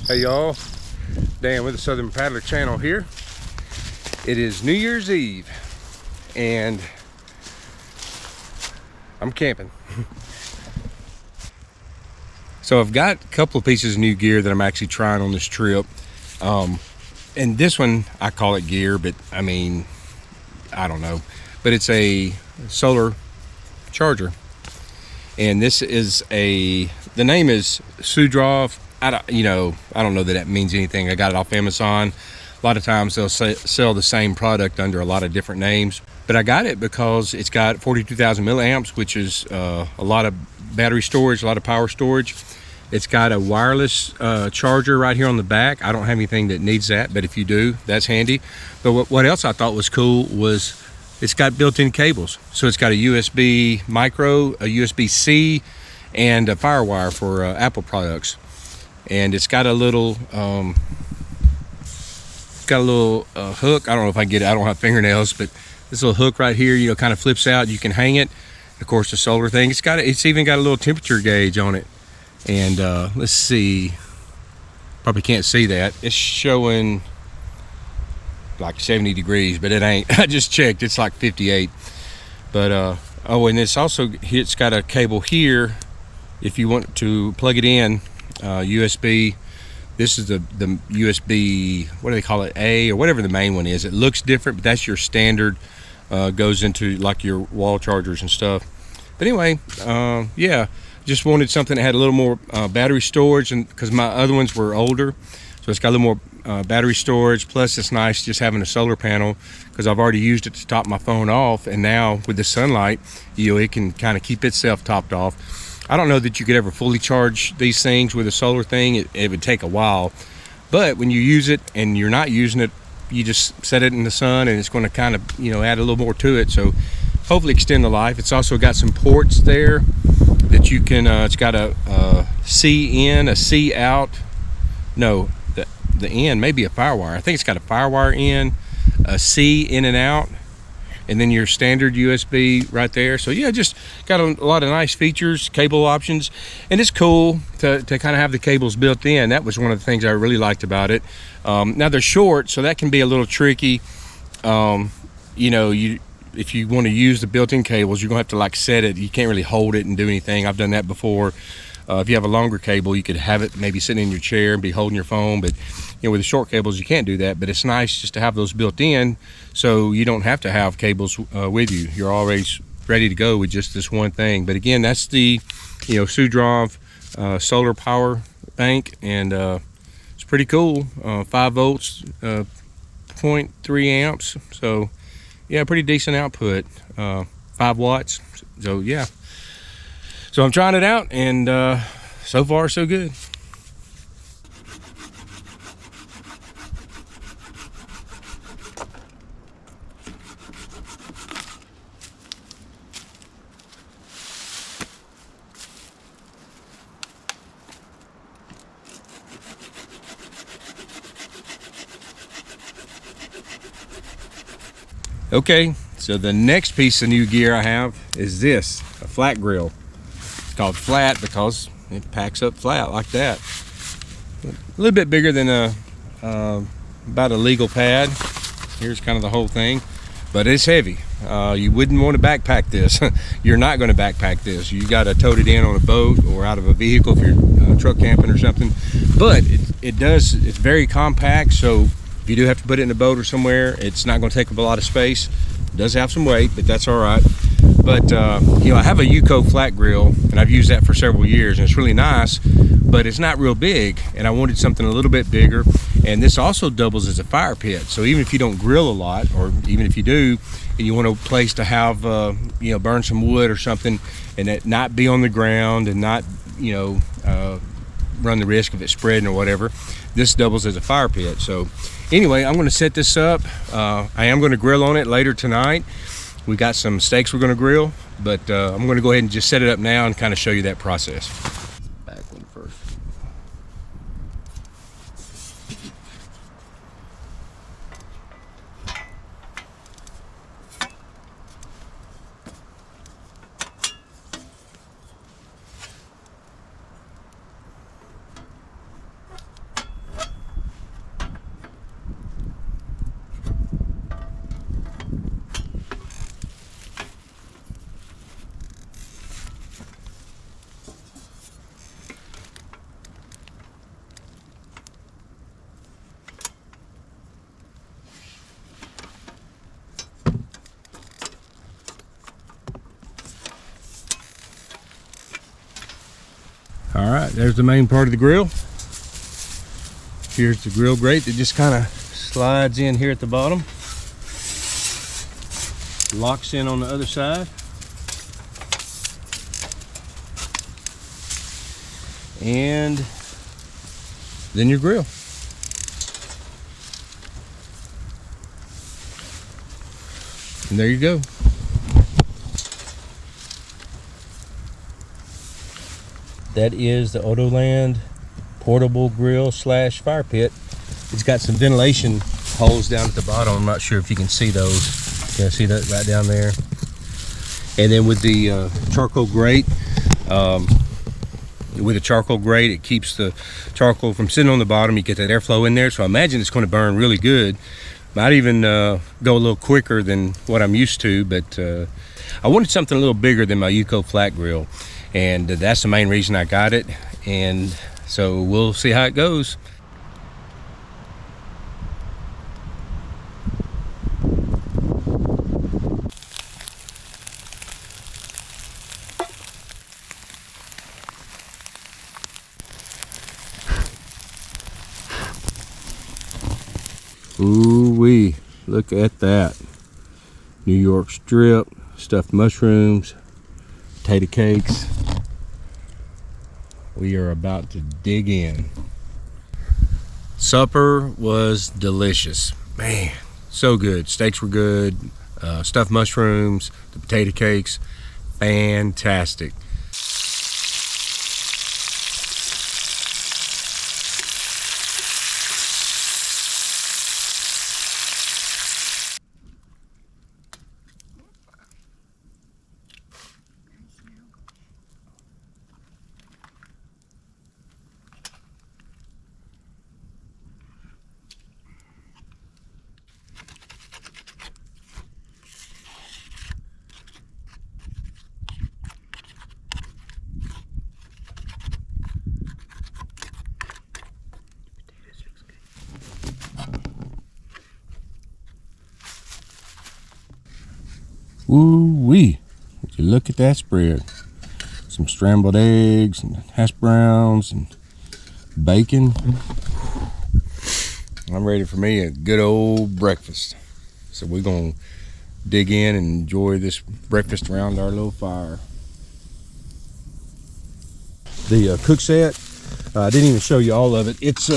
Hey y'all, Dan with the Southern Paddler channel here. It is New Year's Eve and I'm camping. So I've got a couple of pieces of new gear that I'm actually trying on this trip. And this one, I call it gear, but I mean, I don't know. But it's a solar charger. And this is the name is Sudrov. I don't know that that means anything. I got it off Amazon. A lot of times they'll sell the same product under a lot of different names. But I got it because it's got 42,000 milliamps, which is a lot of battery storage, a lot of power storage. It's got a wireless charger right here on the back. I don't have anything that needs that, but if you do, that's handy. But what else I thought was cool was it's got built-in cables. So it's got a USB micro, a USB-C, and a FireWire for Apple products. And it's got a little hook. I don't know if I can get it. I don't have fingernails, but this little hook right here, kind of flips out. You can hang it. Of course, the solar thing. It's even got a little temperature gauge on it. And let's see. Probably can't see that. It's showing like 70 degrees, but it ain't. I just checked. It's like 58. But and it's got a cable here if you want to plug it in. USB. This is the USB, what do they call it, A, or whatever the main one is. It looks different, but that's your standard. Goes into like your wall chargers and stuff. But anyway, yeah, just wanted something that had a little more battery storage, and because my other ones were older, so it's got a little more battery storage. Plus it's nice just having a solar panel, because I've already used it to top my phone off, and now with the sunlight, it can kind of keep itself topped off. I don't know that you could ever fully charge these things with a solar thing. It would take a while. But when you use it and you're not using it, you just set it in the sun and it's going to kind of, add a little more to it. So hopefully extend the life. It's also got some ports there that you can, it's got a C in, a C out. No, the in, maybe a FireWire. I think it's got a FireWire in, a C in and out, and then your standard USB right there. So yeah, just got a lot of nice features, cable options, and it's cool to kind of have the cables built in. That was one of the things I really liked about it. Now they're short, so that can be a little tricky. If you want to use the built-in cables, you're gonna have to like set it. You can't really hold it and do anything. I've done that before. If you have a longer cable, you could have it maybe sitting in your chair and be holding your phone, but with the short cables you can't do that. But it's nice just to have those built in, so you don't have to have cables with you. You're always ready to go with just this one thing. But again, that's the Sudrov solar power bank, and it's pretty cool. 5 volts, 0.3 amps, so yeah, pretty decent output. 5 watts, so yeah. So I'm trying it out, and so far so good. Okay, so the next piece of new gear I have is this, a flat grill. It's called flat because it packs up flat like that. A little bit bigger than about a legal pad. Here's kind of the whole thing, but it's heavy. You wouldn't want to backpack this. You're not going to backpack this. You got to tote it in on a boat or out of a vehicle if you're truck camping or something. But it's very compact, so if you do have to put it in a boat or somewhere, it's not going to take up a lot of space. It does have some weight, but that's all right. But I have a Yuko flat grill, and I've used that for several years, and it's really nice, but it's not real big, and I wanted something a little bit bigger. And this also doubles as a fire pit, so even if you don't grill a lot, or even if you do, and you want a place to have burn some wood or something, and it not be on the ground and not run the risk of it spreading or whatever, this doubles as a fire pit. So anyway, I'm going to set this up. I am going to grill on it later tonight. We got some steaks we're going to grill, but I'm going to go ahead and just set it up now and kind of show you that process. Back one first. All right, there's the main part of the grill. Here's the grill grate that just kind of slides in here at the bottom. Locks in on the other side. And then your grill. And there you go. That is the Odoland portable grill slash fire pit. It's got some ventilation holes down at the bottom. I'm not sure if you can see those. Yeah, see that right down there. And then with the charcoal grate, it keeps the charcoal from sitting on the bottom. You get that airflow in there, so I imagine it's going to burn really good. Might even go a little quicker than what I'm used to, but I wanted something a little bigger than my Yuko flat grill, and that's the main reason I got it. And so we'll see how it goes. Ooh-wee, look at that. New York strip, stuffed mushrooms, potato cakes. We are about to dig in. Supper was delicious. Man, so good. Steaks were good, stuffed mushrooms, the potato cakes, fantastic. Ooh-wee, would you look at that spread. Some scrambled eggs and hash browns and bacon. I'm ready for me a good old breakfast. So we're gonna dig in and enjoy this breakfast around our little fire. The Cookset, I didn't even show you all of it. It's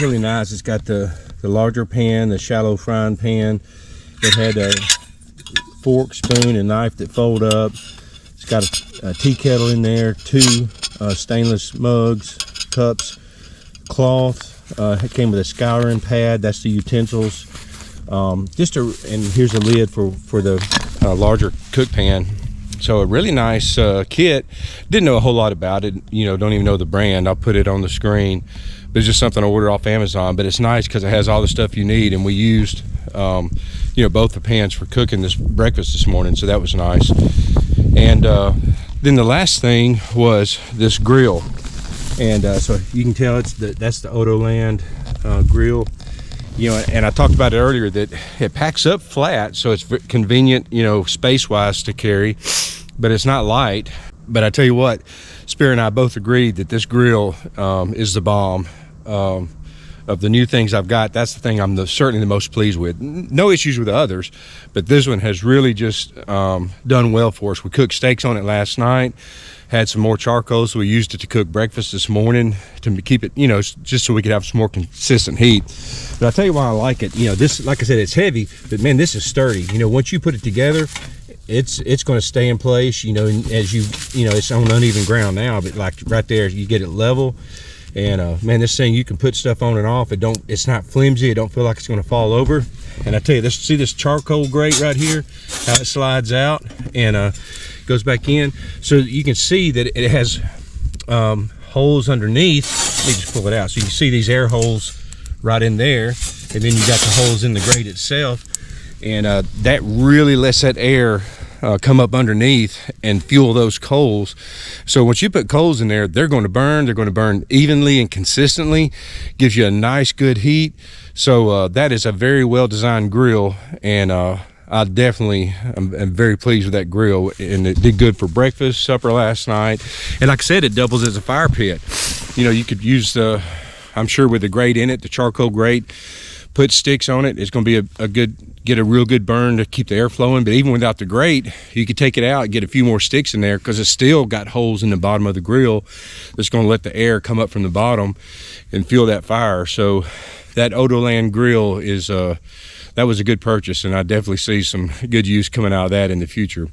really nice. It's got the larger pan, the shallow frying pan. It had a fork, spoon, and knife that fold up. It's got a tea kettle in there, 2 stainless mugs, cups, cloth. It came with a scouring pad. That's the utensils. And here's a lid for the larger cook pan. So a really nice kit. Didn't know a whole lot about it. You know, don't even know the brand. I'll put it on the screen. But it's just something I ordered off Amazon. But it's nice because it has all the stuff you need, and we used both the pans for cooking this breakfast this morning, so that was nice. And then the last thing was this grill, and so you can tell that's the Odoland grill. You know, and I talked about it earlier that it packs up flat, so it's convenient, space-wise to carry, but it's not light. But I tell you what, Spear and I both agreed that this grill is the bomb. Of the new things I've got, that's the thing I'm certainly the most pleased with. No issues with the others, but this one has really just done well for us. We cooked steaks on it last night, had some more charcoal, so we used it to cook breakfast this morning to keep it, just so we could have some more consistent heat. But I'll tell you why I like it. This, like I said, it's heavy, but man, this is sturdy. Once you put it together, it's going to stay in place. As it's on uneven ground now, but like right there, you get it level. And man, this thing, you can put stuff on and off. It's not flimsy. It don't feel like it's going to fall over. And I tell you, see this charcoal grate right here, how it slides out and goes back in. So you can see that it has holes underneath. Let me just pull it out. So you can see these air holes right in there, and then you got the holes in the grate itself. And that really lets that air come up underneath and fuel those coals. So once you put coals in there, they're going to burn evenly and consistently. Gives you a nice good heat. So that is a very well designed grill, and I'm very pleased with that grill, and it did good for breakfast, supper last night. And like I said, it doubles as a fire pit. You know, you could use the, I'm sure with the grate in it, the charcoal grate, put sticks on it. It's going to be get a real good burn to keep the air flowing. But even without the grate, you could take it out and get a few more sticks in there, because it's still got holes in the bottom of the grill that's going to let the air come up from the bottom and fuel that fire. So that Odoland grill is that was a good purchase, and I definitely see some good use coming out of that in the future.